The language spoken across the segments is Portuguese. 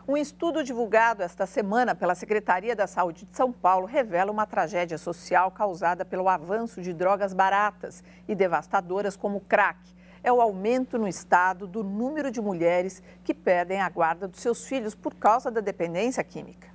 Um estudo divulgado esta semana pela Secretaria da Saúde de São Paulo revela uma tragédia social causada pelo avanço de drogas baratas e devastadoras como o crack. É o aumento no estado do número de mulheres que perdem a guarda dos seus filhos por causa da dependência química.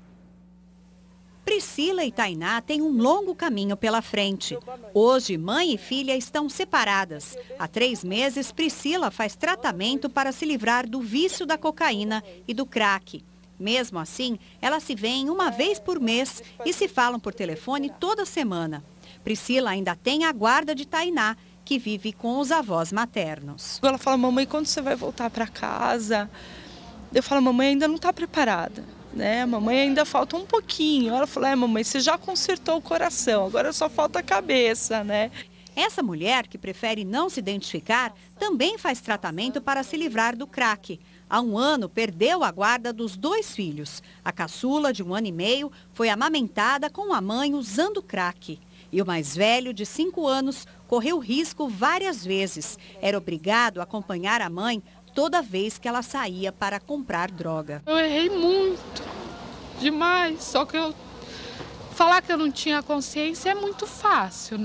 Priscila e Tainá têm um longo caminho pela frente. Hoje, mãe e filha estão separadas. Há 3 meses, Priscila faz tratamento para se livrar do vício da cocaína e do crack. Mesmo assim, elas se veem uma vez por mês e se falam por telefone toda semana. Priscila ainda tem a guarda de Tainá, que vive com os avós maternos. Ela fala, mamãe, quando você vai voltar para casa? Eu falo, mamãe ainda não está preparada. Mamãe ainda falta um pouquinho. Ela falou, mamãe, você já consertou o coração, agora só falta a cabeça, Essa mulher, que prefere não se identificar, também faz tratamento para se livrar do crack. Há 1 ano, perdeu a guarda dos 2 filhos. A caçula, de 1 ano e meio, foi amamentada com a mãe usando crack. E o mais velho, de 5 anos, correu risco várias vezes. Era obrigado a acompanhar a mãe toda vez que ela saía para comprar droga. Eu errei muito, demais, só que falar que eu não tinha consciência é muito fácil,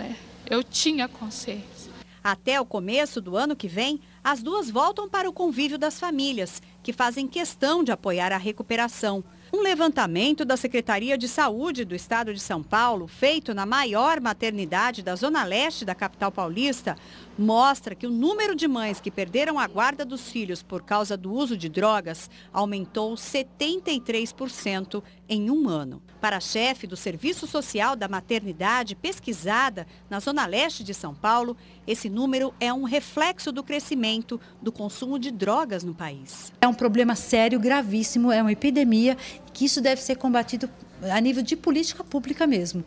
Eu tinha consciência. Até o começo do ano que vem, as duas voltam para o convívio das famílias, que fazem questão de apoiar a recuperação. Um levantamento da Secretaria de Saúde do Estado de São Paulo, feito na maior maternidade da Zona Leste da capital paulista, mostra que o número de mães que perderam a guarda dos filhos por causa do uso de drogas aumentou 73% em 1 ano. Para a chefe do Serviço Social da Maternidade pesquisada na Zona Leste de São Paulo, esse número é um reflexo do crescimento do consumo de drogas no país. É um problema sério, gravíssimo, é uma epidemia, que isso deve ser combatido a nível de política pública mesmo.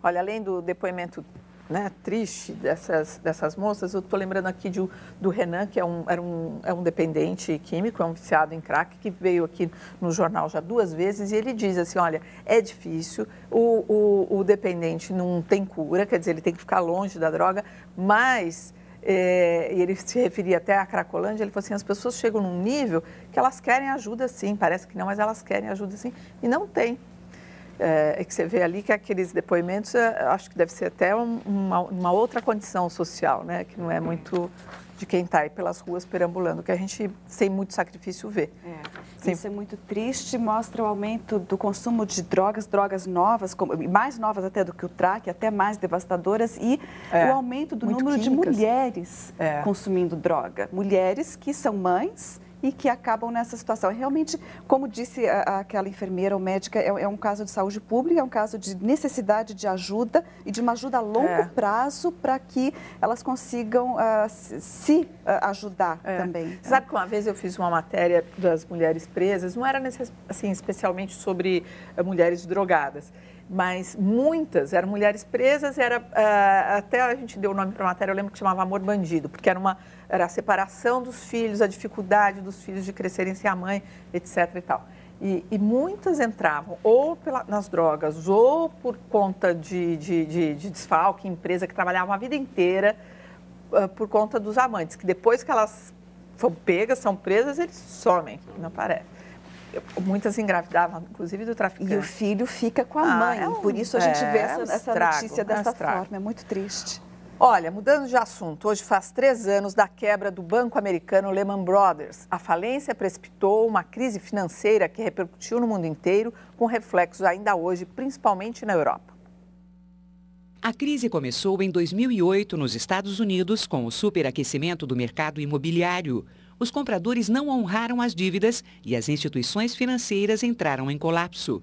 Olha, além do depoimento triste dessas moças, eu estou lembrando aqui do Renan, que é um dependente químico, é um viciado em crack, que veio aqui no jornal já 2 vezes, e ele diz assim, olha, é difícil, o dependente não tem cura, quer dizer, ele tem que ficar longe da droga, mas... e ele se referia até à Cracolândia, ele falou assim, as pessoas chegam num nível que elas querem ajuda sim, parece que não, mas elas querem ajuda sim, e não tem. É que você vê ali que aqueles depoimentos, acho que deve ser até uma outra condição social, que não é muito de quem está aí pelas ruas perambulando, que a gente, sem muito sacrifício, vê. Isso é muito triste, mostra o aumento do consumo de drogas novas, mais novas até do que o crack, até mais devastadoras, e o aumento do número de mulheres consumindo droga. Mulheres que são mães e que acabam nessa situação. Realmente, como disse aquela enfermeira ou médica, é um caso de saúde pública, é um caso de necessidade de ajuda e de uma ajuda a longo prazo para que elas consigam se ajudar também. Sabe que uma vez eu fiz uma matéria das mulheres presas, não era assim, especialmente sobre mulheres drogadas, mas muitas eram mulheres presas, até a gente deu o nome para a matéria, eu lembro que chamava Amor Bandido, porque era a separação dos filhos, a dificuldade dos filhos de crescerem sem a mãe, etc. e tal. E muitas entravam ou nas drogas ou por conta de desfalque, empresa que trabalhava a vida inteira por conta dos amantes, que depois que elas são presas, eles somem, não aparecem. Muitas engravidavam, inclusive do traficante. E o filho fica com a mãe, por isso a gente vê essa notícia dessa forma, é muito triste. Olha, mudando de assunto, hoje faz 3 anos da quebra do banco americano Lehman Brothers. A falência precipitou uma crise financeira que repercutiu no mundo inteiro, com reflexos ainda hoje, principalmente na Europa. A crise começou em 2008 nos Estados Unidos com o superaquecimento do mercado imobiliário. Os compradores não honraram as dívidas e as instituições financeiras entraram em colapso.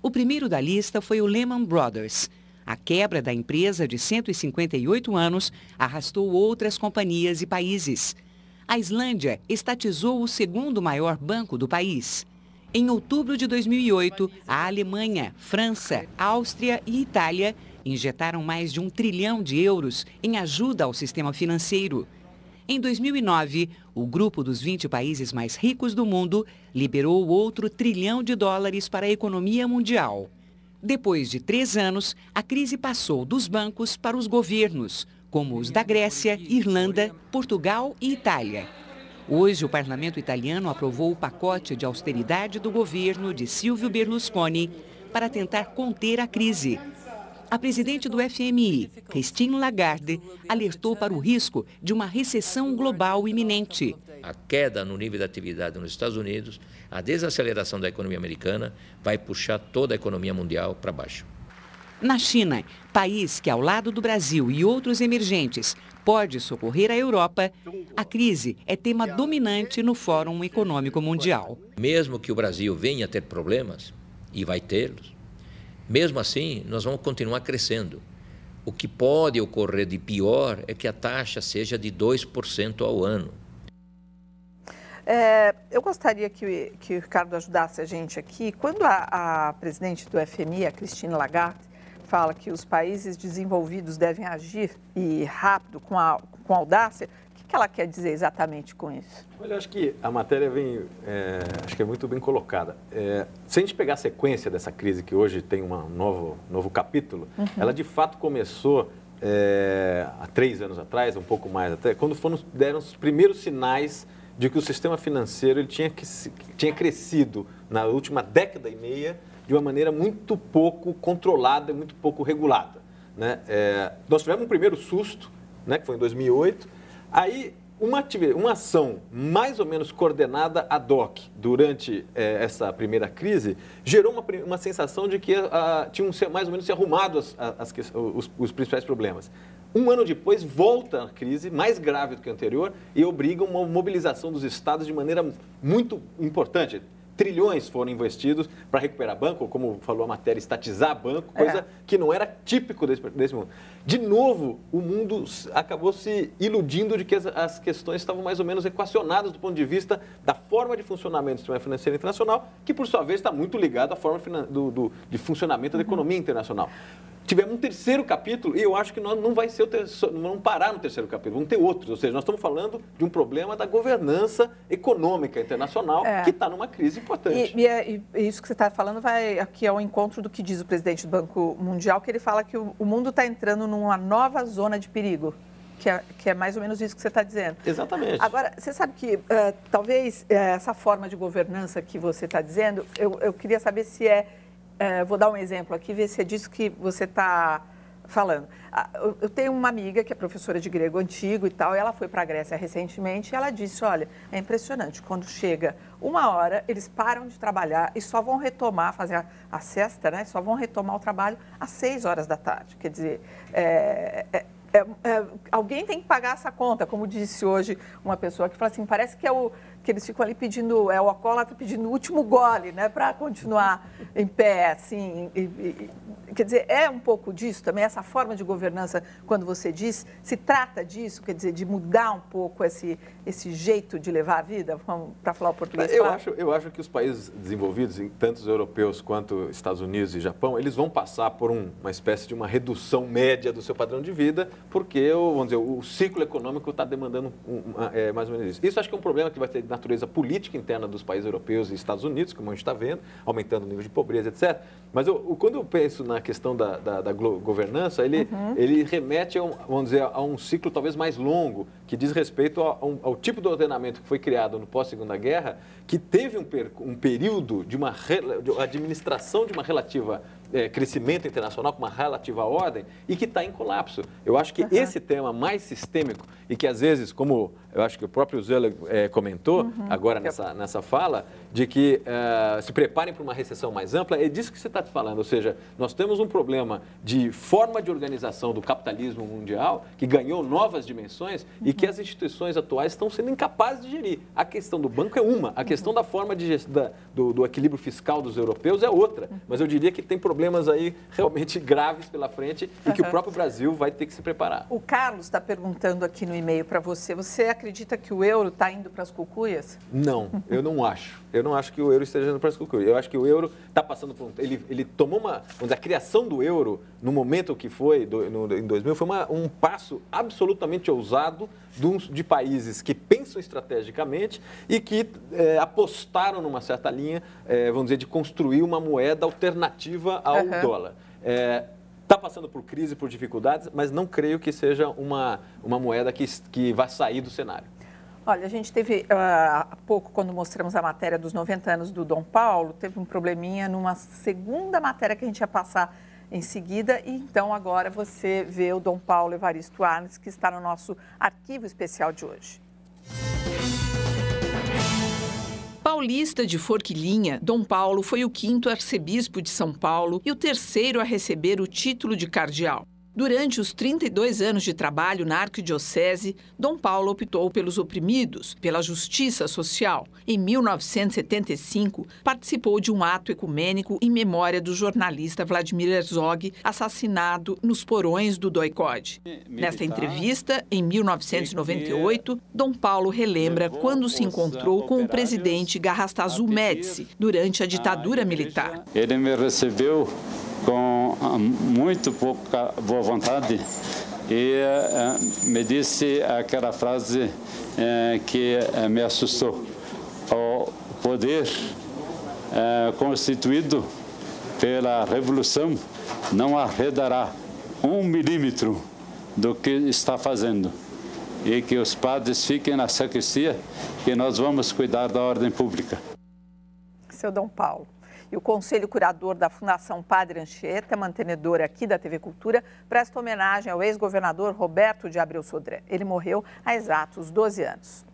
O primeiro da lista foi o Lehman Brothers. A quebra da empresa de 158 anos arrastou outras companhias e países. A Islândia estatizou o 2º maior banco do país. Em outubro de 2008, a Alemanha, França, Áustria e Itália injetaram mais de 1 trilhão de euros em ajuda ao sistema financeiro. Em 2009, o grupo dos 20 países mais ricos do mundo liberou outro $1 trilhão para a economia mundial. Depois de 3 anos, a crise passou dos bancos para os governos, como os da Grécia, Irlanda, Portugal e Itália. Hoje, o parlamento italiano aprovou o pacote de austeridade do governo de Silvio Berlusconi para tentar conter a crise. A presidente do FMI, Christine Lagarde, alertou para o risco de uma recessão global iminente. A queda no nível de atividade nos Estados Unidos, a desaceleração da economia americana vai puxar toda a economia mundial para baixo. Na China, país que, ao lado do Brasil e outros emergentes, pode socorrer a Europa, a crise é tema dominante no Fórum Econômico Mundial. Mesmo que o Brasil venha a ter problemas, e vai tê-los, mesmo assim, nós vamos continuar crescendo. O que pode ocorrer de pior é que a taxa seja de 2% ao ano. Eu gostaria que o Ricardo ajudasse a gente aqui. Quando a presidente do FMI, a Christine Lagarde, fala que os países desenvolvidos devem agir e rápido, com audácia, o que ela quer dizer exatamente com isso? Olha, acho que a matéria vem, acho que é muito bem colocada. Se a gente pegar a sequência dessa crise, que hoje tem um novo capítulo, ela de fato começou há 3 anos atrás, um pouco mais até, quando deram os primeiros sinais de que o sistema financeiro ele tinha crescido na última década e meia de uma maneira muito pouco controlada e muito pouco regulada, né? Nós tivemos um primeiro susto, né, que foi em 2008, aí uma ação mais ou menos coordenada ad hoc durante essa primeira crise gerou uma sensação de que tinham mais ou menos se arrumado os principais problemas. Um ano depois, volta a crise, mais grave do que a anterior, e obriga uma mobilização dos estados de maneira muito importante. Trilhões foram investidos para recuperar banco, ou como falou a matéria, estatizar banco, coisa que não era típico desse mundo. De novo, o mundo acabou se iludindo de que as questões estavam mais ou menos equacionadas do ponto de vista da forma de funcionamento do sistema financeiro internacional, que por sua vez está muito ligado à forma de funcionamento da economia internacional. Tivemos um terceiro capítulo e eu acho que nós não vamos parar no terceiro capítulo, vamos ter outros. Ou seja, nós estamos falando de um problema da governança econômica internacional que está numa crise importante. E isso que você está falando vai aqui ao encontro do que diz o presidente do Banco Mundial, que ele fala que o mundo está entrando numa nova zona de perigo, que é mais ou menos isso que você está dizendo. Exatamente. Agora, você sabe que talvez essa forma de governança que você está dizendo, eu queria saber se vou dar um exemplo aqui, ver se é disso que você está falando. Eu tenho uma amiga que é professora de grego antigo e tal, e ela foi para a Grécia recentemente e ela disse, olha, é impressionante, quando chega 1h, eles param de trabalhar e só vão retomar, fazer a siesta, né? Só vão retomar o trabalho às 6h da tarde. Quer dizer, alguém tem que pagar essa conta, como disse hoje uma pessoa que fala assim, parece que que eles ficam ali pedindo, o alcoólatra pedindo o último gole, né, para continuar em pé, assim. Quer dizer, é um pouco disso também, essa forma de governança, quando você diz, se trata disso, quer dizer, de mudar um pouco esse jeito de levar a vida, para falar o português. Eu acho que os países desenvolvidos, tanto os europeus quanto Estados Unidos e Japão, eles vão passar por uma espécie de uma redução média do seu padrão de vida, porque, vamos dizer, o ciclo econômico está demandando mais ou menos isso. Isso acho que é um problema que vai ter natureza política interna dos países europeus e Estados Unidos, como a gente está vendo, aumentando o nível de pobreza, etc. Mas quando eu penso na questão da governança, ele remete, vamos dizer, a um ciclo talvez mais longo, que diz respeito ao tipo de ordenamento que foi criado no pós-Segunda Guerra, que teve um período de administração de uma relativa crescimento internacional, com uma relativa ordem, e que está em colapso. Eu acho que esse tema mais sistêmico, e que às vezes, como eu acho que o próprio Zeller comentou agora nessa fala, de que se preparem para uma recessão mais ampla, é disso que você está falando. Ou seja, nós temos um problema de forma de organização do capitalismo mundial que ganhou novas dimensões e que as instituições atuais estão sendo incapazes de gerir. A questão do banco é uma, a questão da forma de do equilíbrio fiscal dos europeus é outra. Mas eu diria que tem problemas aí realmente graves pela frente e que o próprio Brasil vai ter que se preparar. O Carlos está perguntando aqui no e-mail para você, você acredita que o euro está indo para as cucuias? Não, eu não acho. Eu não acho que o euro esteja indo para as cucuias. Eu acho que o euro está passando por ele tomou a criação do euro no momento que foi, em 2000, foi um passo absolutamente ousado de países que pensam estrategicamente e que apostaram numa certa linha, vamos dizer, de construir uma moeda alternativa ao dólar. Está passando por crise, por dificuldades, mas não creio que seja uma moeda que vai sair do cenário. Olha, a gente teve há pouco, quando mostramos a matéria dos 90 anos do Dom Paulo, teve um probleminha numa segunda matéria que a gente ia passar em seguida. E então agora você vê o Dom Paulo Evaristo Arnes, que está no nosso arquivo especial de hoje. Paulista de Forquilinha, Dom Paulo foi o 5º arcebispo de São Paulo e o 3º a receber o título de cardeal. Durante os 32 anos de trabalho na arquidiocese, Dom Paulo optou pelos oprimidos, pela justiça social. Em 1975, participou de um ato ecumênico em memória do jornalista Vladimir Herzog, assassinado nos porões do DOI-CODE. Nesta entrevista, em 1998, Dom Paulo relembra quando se encontrou com o presidente Garrastazu Médici durante a ditadura militar. Ele me recebeu com muito pouca boa vontade e me disse aquela frase que me assustou. O poder constituído pela Revolução não arredará 1 milímetro do que está fazendo e que os padres fiquem na sacristia que nós vamos cuidar da ordem pública. Seu Dom Paulo. E o Conselho Curador da Fundação Padre Anchieta, mantenedora aqui da TV Cultura, presta homenagem ao ex-governador Roberto de Abreu Sodré. Ele morreu há exatos 12 anos.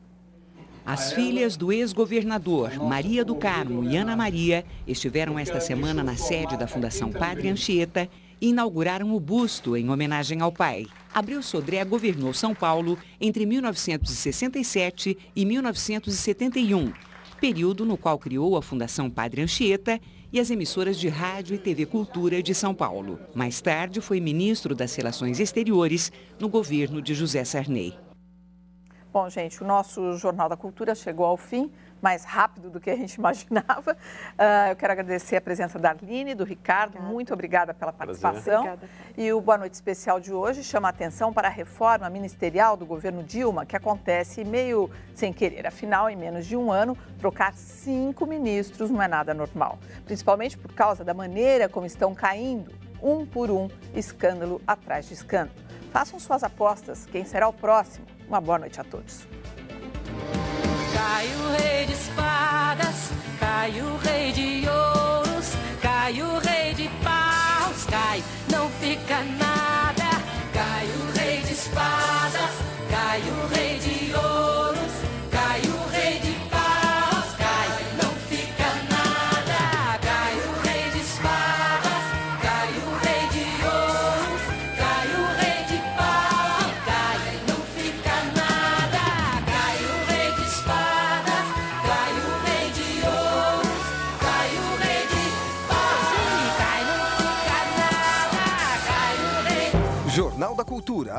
As filhas do ex-governador Maria do Carmo e Ana Maria estiveram esta semana na sede da Fundação Padre Anchieta e inauguraram o busto em homenagem ao pai. Abreu Sodré governou São Paulo entre 1967 e 1971. Período no qual criou a Fundação Padre Anchieta e as emissoras de rádio e TV Cultura de São Paulo. Mais tarde, foi ministro das Relações Exteriores no governo de José Sarney. Bom, gente, o nosso Jornal da Cultura chegou ao fim, mais rápido do que a gente imaginava. Eu quero agradecer a presença da Arline, do Ricardo. Muito obrigada pela participação. Obrigada. E o Boa Noite Especial de hoje chama a atenção para a reforma ministerial do governo Dilma, que acontece meio sem querer. Afinal, em menos de um ano, trocar 5 ministros não é nada normal. Principalmente por causa da maneira como estão caindo, um por um, escândalo atrás de escândalo. Façam suas apostas. Quem será o próximo? Uma boa noite a todos. Cai o rei de espadas, cai o rei de ouros, cai o rei de paus, cai, não fica nada. Cai o rei de espadas, cai o rei de ouros, cai o rei de paus, cai, não fica nada. Cai o rei de espadas, cai o rei de ouros, cai o rei de paus, cai, não fica nada. Cai o rei de espadas, cai o rei de ouros, cai o rei de paus, cai, não fica nada. Cai o rei. Jornal da Cultura.